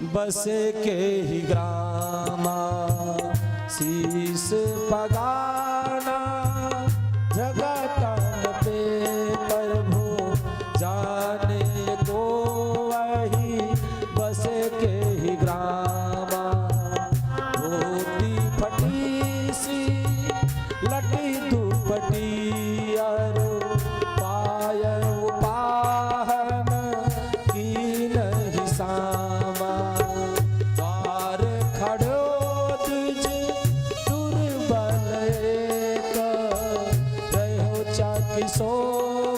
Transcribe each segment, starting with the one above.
बसे के ही ग्रामा शीस पगाना जगतन पे प्रभु जाने को वही बसे के ही ग्रामा धोती फटी सी लटी दुपटी अरु पाय उपाहन की नहीं सामा द्वार खड़ो तुझ दुर्बल एक रहो चाकि सो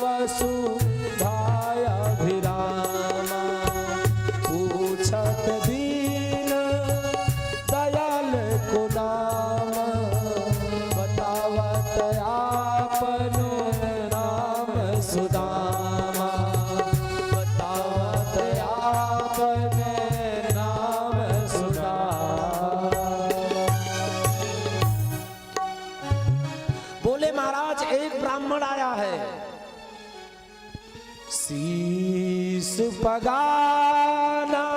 वसु धाया भिरामा पूछत दीन दयाल को नाम बतावत आपनो नाम सुदामा बतावत आपने नाम सुदामा। बोले महाराज एक ब्राह्मण आया है, शीस पगाना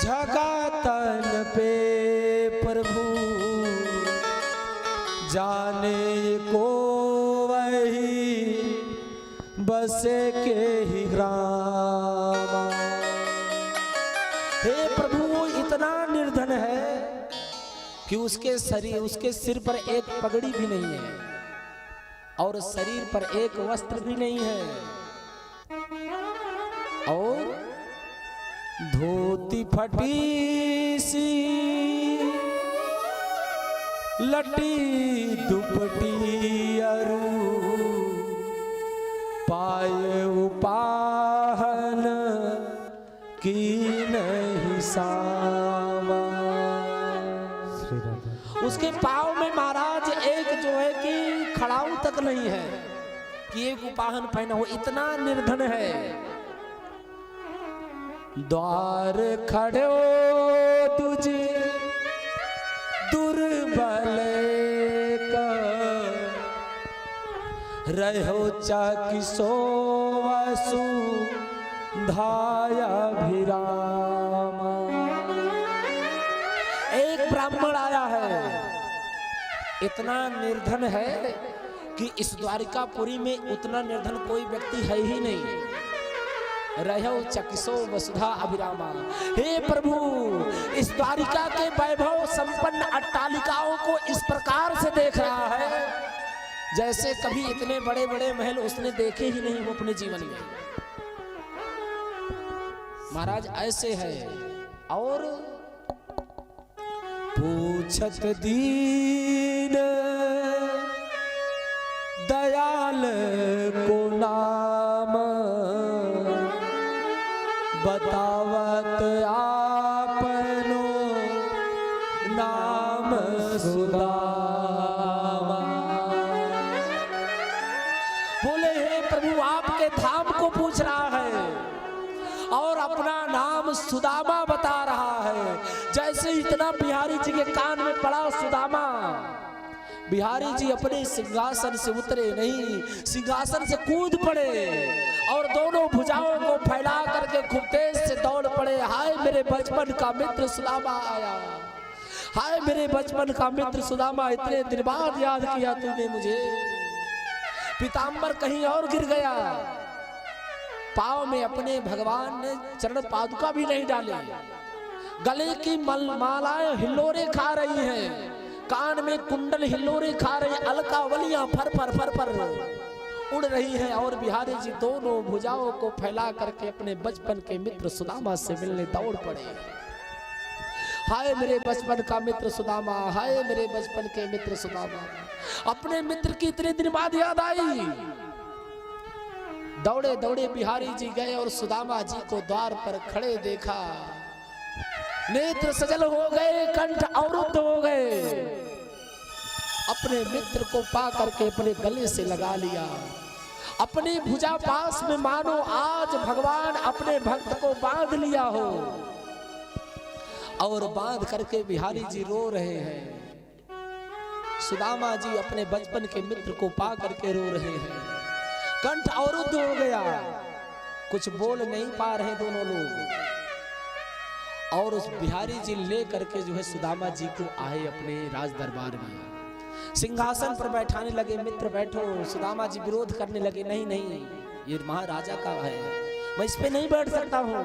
जगतन पे प्रभु जाने को वही बसे के ही ग्रामा। हे प्रभु वो इतना निर्धन है कि उसके सिर पर एक पगड़ी भी नहीं है और शरीर पर एक वस्त्र भी नहीं है और धोती फटी सी लटी दुपटी अरु पाए उपाहन की नहीं सामा। उसके पाँव में महाराज एक जो है कि खड़ाऊ तक नहीं है कि एक उपाहन पहना हो, इतना निर्धन है। द्वार खड़े तुझे दुर्बल रहो चाकि सो वसु धाया भिरामा। एक ब्राह्मण आया है, इतना निर्धन है कि इस द्वारिकापुरी में उतना निर्धन कोई व्यक्ति है ही नहीं। रहो चकिसो वसुधा अभिरामा। हे प्रभु, इस द्वारिका के वैभव संपन्न अट्टालिकाओं को इस प्रकार से देख रहा है जैसे कभी इतने बड़े बड़े महल उसने देखे ही नहीं वो अपने जीवन में। महाराज ऐसे है। और पूछत दीन दयाल को नाम बतावत आपनो नाम सुदामा। बोले हे प्रभु, आपके धाम को पूछ रहा है और अपना नाम सुदामा बता रहा है। जैसे इतना बिहारी जी के कान में पड़ा सुदामा, बिहारी जी अपने सिंहासन से उतरे नहीं, सिंहासन से कूद पड़े और दोनों भुजाओं को फैला करके खूब तेज से दौड़ पड़े। हाय मेरे बचपन का मित्र सुदामा आया, हाय मेरे बचपन का मित्र सुदामा, इतने दिन बाद याद किया तूने मुझे। पीताम्बर कहीं और गिर गया, पाँव में अपने भगवान ने चरण पादुका भी नहीं डाले, गले की मालाएं हिल्लोरे खा रही हैं, कान में कुंडल हिल्लोरे खा रहे, अलकावलियां फर फर फर फर उड़ रही हैं और बिहारी जी दोनों भुजाओं को फैला करके अपने बचपन के मित्र सुदामा से मिलने दौड़ पड़े। हाय मेरे बचपन का मित्र सुदामा, हाय मेरे बचपन के मित्र सुदामा। अपने मित्र की इतने दिन बाद याद आई, दौड़े दौड़े बिहारी जी गए और सुदामा जी को द्वार पर खड़े देखा। नेत्र सजल हो गए, कंठ अवरुद्ध हो गए। अपने मित्र को पा करके अपने गले से लगा लिया, अपनी भुजा पास में मानो आज भगवान अपने भक्त को बांध लिया हो। और बांध करके बिहारी जी रो रहे हैं। सुदामा जी अपने बचपन के मित्र को पा करके रो रहे हैं। कंठ अवरुद्ध हो गया। कुछ बोल नहीं पा रहे दोनों लोग। और उस बिहारी जी ले करके जो है सुदामा जी को आए अपने राज दरबार में, सिंहासन पर बैठाने लगे। मित्र बैठो, सुदामा जी विरोध करने लगे, नहीं नहीं ये महाराजा का है, मैं इस पे नहीं बैठ सकता हूँ।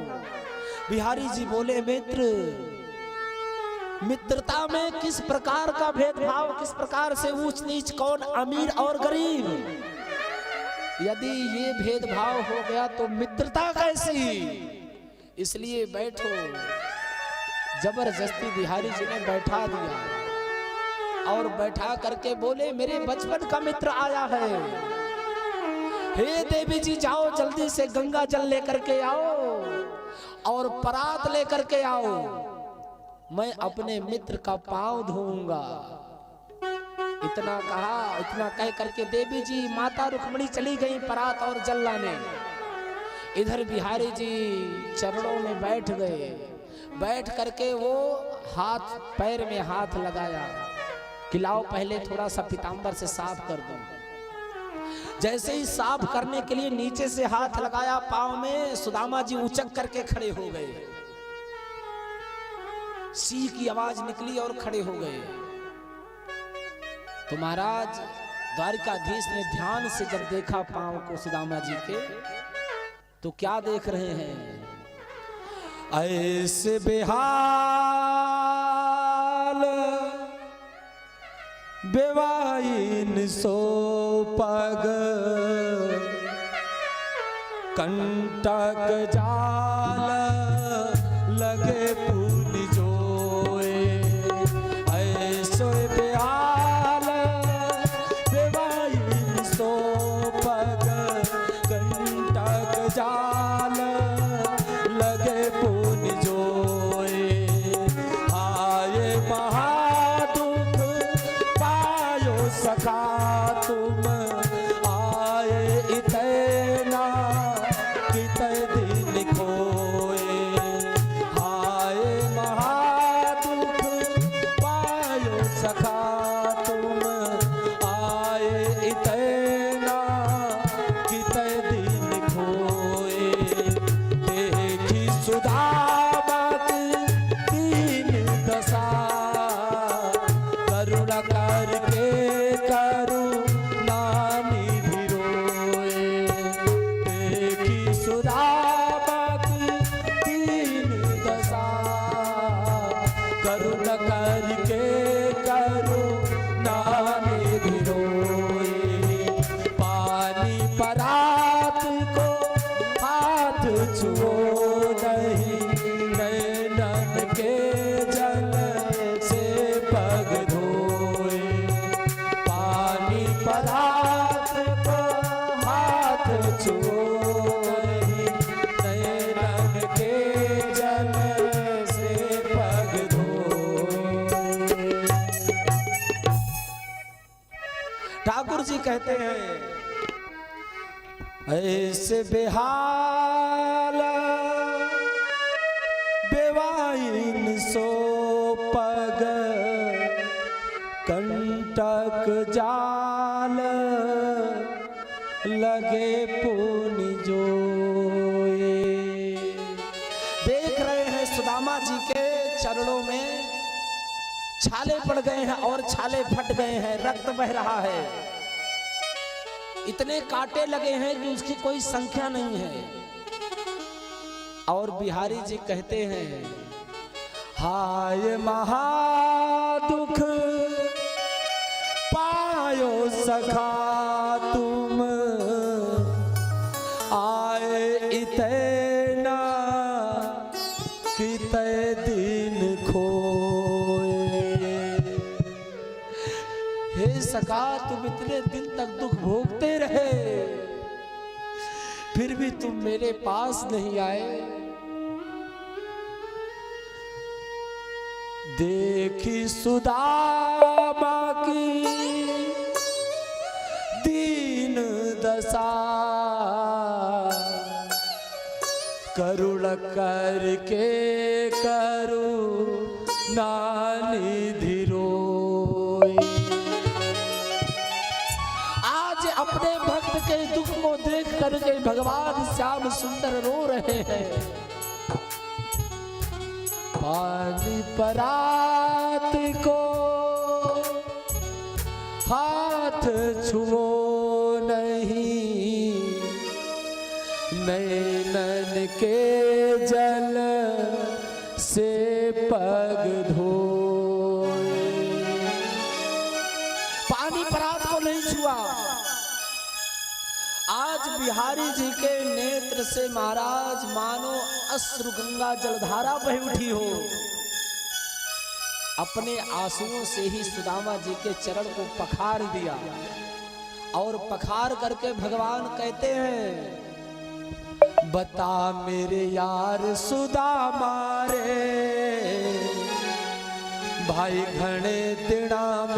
बिहारी जी बोले, मित्र, मित्रता में किस प्रकार का भेदभाव, किस प्रकार से ऊंच नीच, कौन अमीर और गरीब, यदि ये भेदभाव हो गया तो मित्रता कैसी। इसलिए बैठो। जबरदस्ती बिहारी जी ने बैठा दिया और बैठा करके बोले, मेरे बचपन का मित्र आया है, हे देवी जी जाओ जल्दी से गंगा जल लेकर के आओ और परात लेकर के आओ, मैं अपने मित्र का पांव धोऊंगा। इतना कहा, इतना कह करके देवी जी माता रुक्मणी चली गई परात और जल लाने। इधर बिहारी जी चरणों में बैठ गए। बैठ करके वो हाथ पैर में हाथ लगाया कि लाओ पहले थोड़ा सा पीतांबर से साफ कर दो। जैसे ही साफ करने के लिए नीचे से हाथ लगाया पांव में, सुदामा जी उचक करके खड़े हो गए। सी की आवाज निकली और खड़े हो गए। तो महाराज द्वारिकाधीश ने ध्यान से जब देखा पांव को सुदामा जी के, तो क्या देख रहे हैं, ऐसे बेहाल बेवाइन सो पग कंटक जाल लगे पुन जोए। ऐसे बेहाल बेवाइन सो पग कंटक जाल लगे पुन जोए। आए महादुख पायो सखा तुम, आए इतना कित दिन खोए। आए महादुख पायो सखा तुम, आए इतना कित दिन खोए। देखी सुदामा की दीन दशा, करुणा करके करुणा निधि रोए। देखी सुदामा की दीन दशा, करुणा करके करुणा निधि रोए। पानी परात को हाथ छुओ नहीं, नैनन के जल से पग धोए। पानी परात को हाथ छुओ नहीं, नैनन के जल से पग धोए। ठाकुर जी कहते हैं, ऐसे बेहाल बेवाइन सो पग कंटक जाल लगे पुन जोए। देख रहे हैं सुदामा जी के चरणों में छाले पड़ गए हैं और छाले फट गए हैं, रक्त बह रहा है। इतने कांटे लगे हैं कि उसकी कोई संख्या नहीं है। और बिहारी जी कहते हैं, हाय महादुख पायो सखा तुम, आए इतना कित दिन खोए। हे सखा, तुम इतने दिन तक दुख भोगते रहे, फिर भी तुम मेरे पास नहीं आए। देखी सुदामा की दीन दशा, करुण करके करुणा निधि रोए। आज अपने भक्त के दुख को देख करके भगवान श्याम सुंदर रो रहे हैं। पानी परात को हाथ छुओ नहीं, नैनन के जल से पग धोए। पानी परात को नहीं छुआ। आज बिहारी जी के नेत्र से महाराज मानो अश्रु गंगा जलधारा बह उठी हो। अपने आंसुओं से ही सुदामा जी के चरण को पखार दिया और पखार करके भगवान कहते हैं, बता मेरे यार सुदामा रे, भाई घने तिणा में